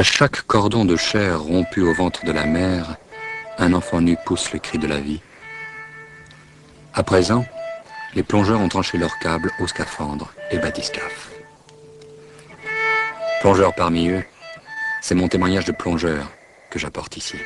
À chaque cordon de chair rompu au ventre de la mer, un enfant nu pousse le cri de la vie. À présent, les plongeurs ont tranché leurs câbles au scaphandre et bathyscaphe. Plongeurs parmi eux, c'est mon témoignage de plongeur que j'apporte ici.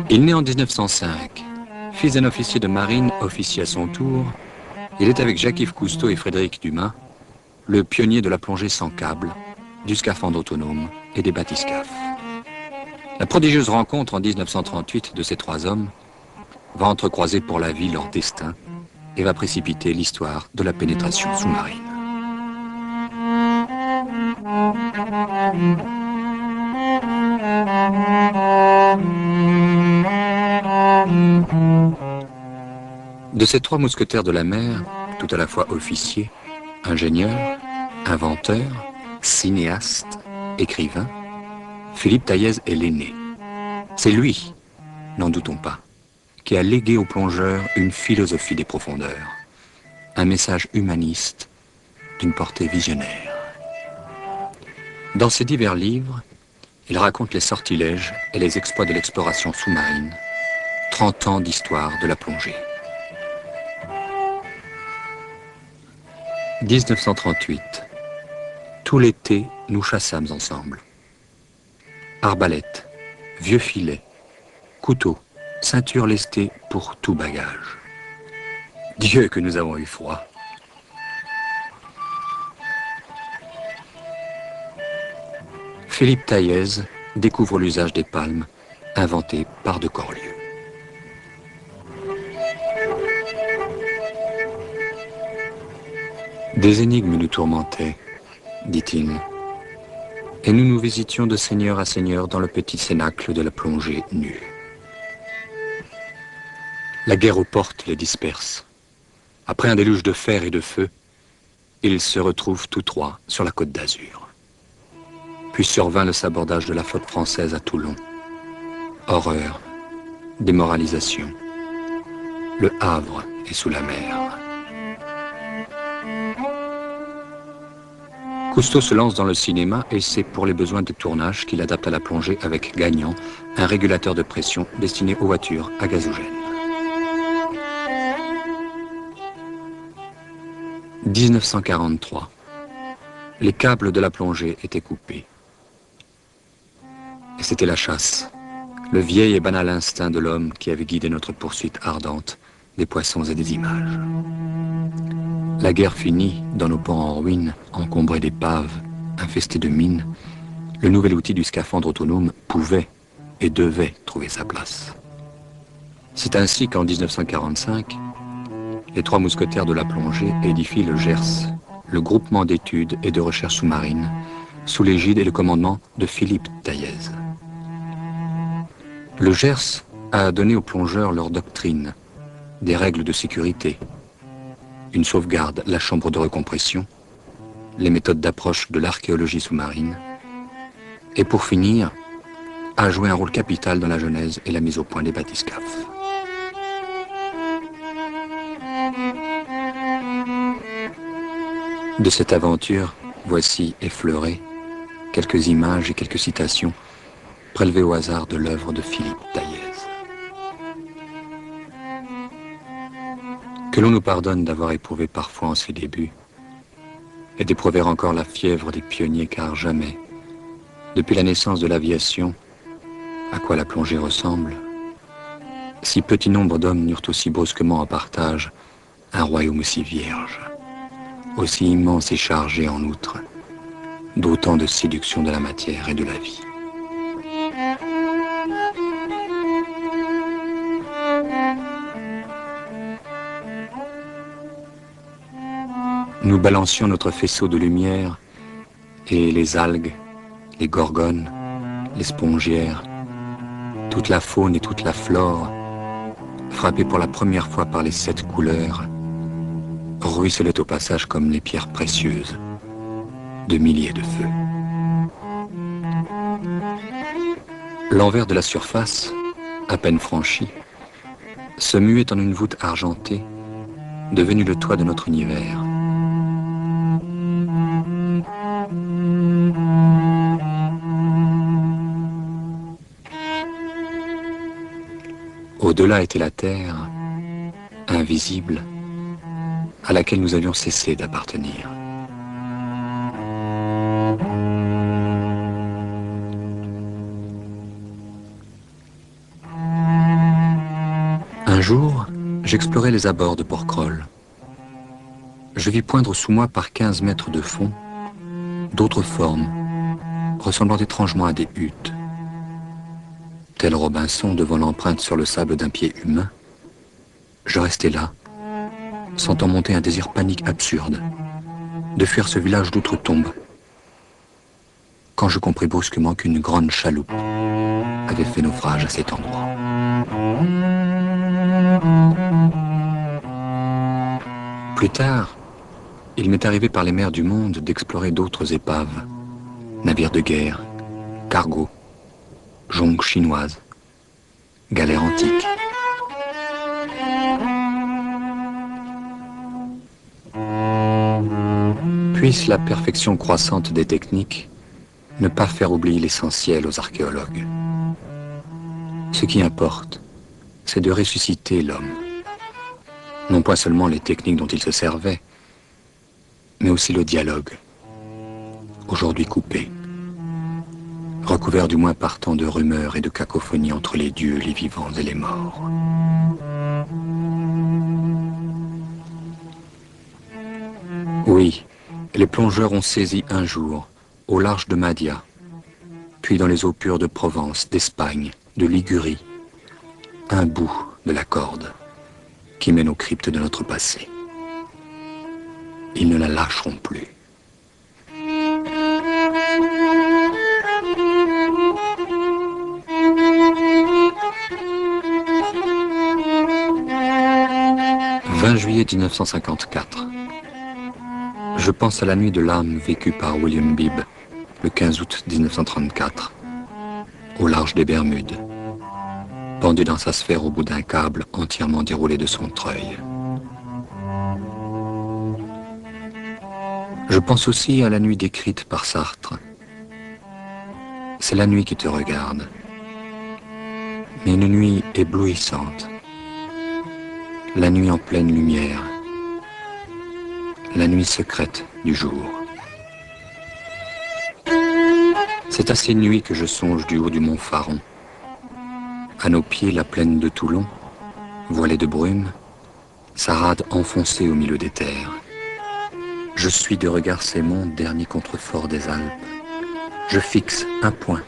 Il naît en 1905. Fils d'un officier de marine, officier à son tour, il est avec Jacques-Yves Cousteau et Frédéric Dumas, le pionnier de la plongée sans câble, du scaphandre autonome et des bathyscaphes. La prodigieuse rencontre en 1938 de ces trois hommes va entrecroiser pour la vie leur destin et va précipiter l'histoire de la pénétration sous-marine. De ces trois mousquetaires de la mer, tout à la fois officiers, ingénieurs, inventeurs, cinéastes, écrivains, Philippe Taïez est l'aîné. C'est lui, n'en doutons pas, qui a légué aux plongeurs une philosophie des profondeurs, un message humaniste d'une portée visionnaire. Dans ses divers livres, il raconte les sortilèges et les exploits de l'exploration sous-marine, 30 ans d'histoire de la plongée. 1938. Tout l'été, nous chassâmes ensemble. Arbalète, vieux filet, couteau, ceinture lestée pour tout bagage. Dieu que nous avons eu froid. Philippe Taïez découvre l'usage des palmes, inventé par de Corlieu. Des énigmes nous tourmentaient, dit-il, et nous nous visitions de seigneur à seigneur dans le petit cénacle de la plongée nue. La guerre aux portes les disperse. Après un déluge de fer et de feu, ils se retrouvent tous trois sur la côte d'Azur. Puis survint le sabordage de la flotte française à Toulon. Horreur, démoralisation. Le Havre est sous la mer. Cousteau se lance dans le cinéma et c'est pour les besoins des tournages qu'il adapte à la plongée avec Gagnant, un régulateur de pression destiné aux voitures à gazogène. 1943. Les câbles de la plongée étaient coupés. Et c'était la chasse, le vieil et banal instinct de l'homme qui avait guidé notre poursuite ardente des poissons et des images. La guerre finie, dans nos ports en ruine, encombrés d'épaves, infestés de mines, le nouvel outil du scaphandre autonome pouvait et devait trouver sa place. C'est ainsi qu'en 1945, les trois mousquetaires de la plongée édifient le GERS, le groupement d'études et de recherche sous-marine, sous l'égide et le commandement de Philippe Taïez. Le GERS a donné aux plongeurs leur doctrine, des règles de sécurité, une sauvegarde, la chambre de recompression, les méthodes d'approche de l'archéologie sous-marine, et pour finir, a joué un rôle capital dans la genèse et la mise au point des bathyscaphes. De cette aventure, voici effleurées quelques images et quelques citations prélevées au hasard de l'œuvre de Philippe Taïez. Que l'on nous pardonne d'avoir éprouvé parfois en ses débuts et d'éprouver encore la fièvre des pionniers, car jamais, depuis la naissance de l'aviation, à quoi la plongée ressemble, si petit nombre d'hommes n'eurent aussi brusquement en partage un royaume aussi vierge, aussi immense et chargé en outre, d'autant de séduction de la matière et de la vie. Nous balancions notre faisceau de lumière et les algues, les gorgones, les spongiaires, toute la faune et toute la flore, frappées pour la première fois par les 7 couleurs, ruisselaient au passage comme les pierres précieuses de milliers de feux. L'envers de la surface, à peine franchi, se muait en une voûte argentée, devenue le toit de notre univers. Au-delà était la terre, invisible, à laquelle nous avions cessé d'appartenir. Un jour, j'explorais les abords de Porquerolles. Je vis poindre sous moi par 15 mètres de fond d'autres formes, ressemblant étrangement à des huttes. Tel Robinson devant l'empreinte sur le sable d'un pied humain, je restais là, sentant monter un désir panique absurde, de fuir ce village d'outre-tombe, quand je compris brusquement qu'une grande chaloupe avait fait naufrage à cet endroit. Plus tard, il m'est arrivé par les mers du monde d'explorer d'autres épaves, navires de guerre, cargos, jonques chinoises, galères antiques. Puisse la perfection croissante des techniques ne pas faire oublier l'essentiel aux archéologues. Ce qui importe, c'est de ressusciter l'homme. Non pas seulement les techniques dont il se servait, mais aussi le dialogue, aujourd'hui coupé, recouvert du moins par tant de rumeurs et de cacophonie entre les dieux, les vivants et les morts. Oui, les plongeurs ont saisi un jour, au large de Madia, puis dans les eaux pures de Provence, d'Espagne, de Ligurie, un bout de la corde qui mène aux cryptes de notre passé. Ils ne la lâcheront plus. « 20 juillet 1954. Je pense à la nuit de l'âme vécue par William Bibb, le 15 août 1934, au large des Bermudes, pendu dans sa sphère au bout d'un câble entièrement déroulé de son treuil. Je pense aussi à la nuit décrite par Sartre. C'est la nuit qui te regarde, mais une nuit éblouissante, la nuit en pleine lumière, la nuit secrète du jour. C'est à ces nuits que je songe du haut du mont Faron. À nos pieds, la plaine de Toulon, voilée de brume, sa rade enfoncée au milieu des terres. Je suis de regard ces monts, dernier contrefort des Alpes. Je fixe un point,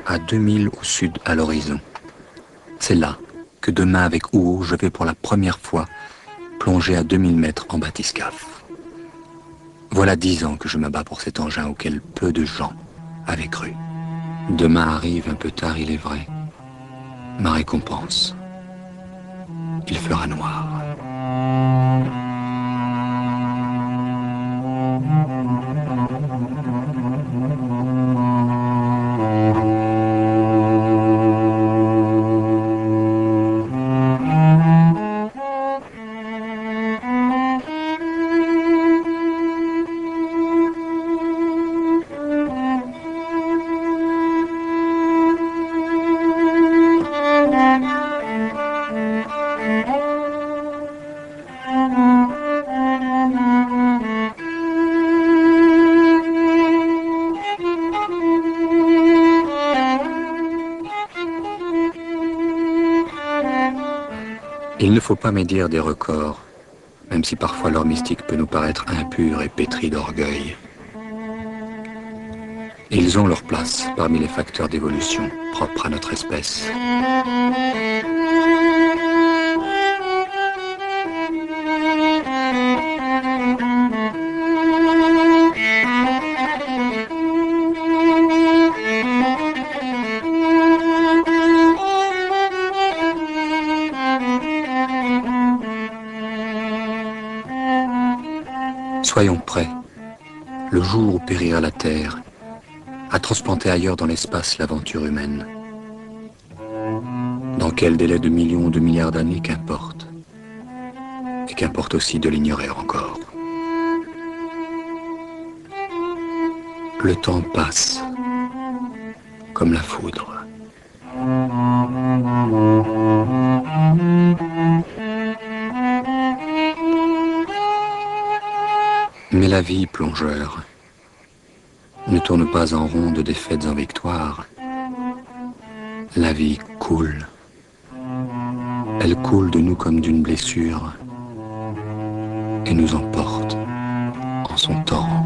à 2000 au sud à l'horizon. C'est là que demain, avec Ouo, je vais pour la première fois plonger à 2000 mètres en bathyscaphe. Voilà 10 ans que je m'abats pour cet engin auquel peu de gens avaient cru. Demain arrive un peu tard, il est vrai. Ma récompense. Il fera noir. Il ne faut pas médire des records, même si parfois leur mystique peut nous paraître impure et pétrie d'orgueil. Ils ont leur place parmi les facteurs d'évolution propres à notre espèce. Soyons prêts, le jour où périra la terre, à transplanter ailleurs dans l'espace l'aventure humaine. Dans quel délai de millions ou de milliards d'années, qu'importe. Et qu'importe aussi de l'ignorer encore. Le temps passe, comme la foudre. Mais la vie, plongeur, ne tourne pas en rond de défaites en victoire. La vie coule. Elle coule de nous comme d'une blessure et nous emporte en son torrent.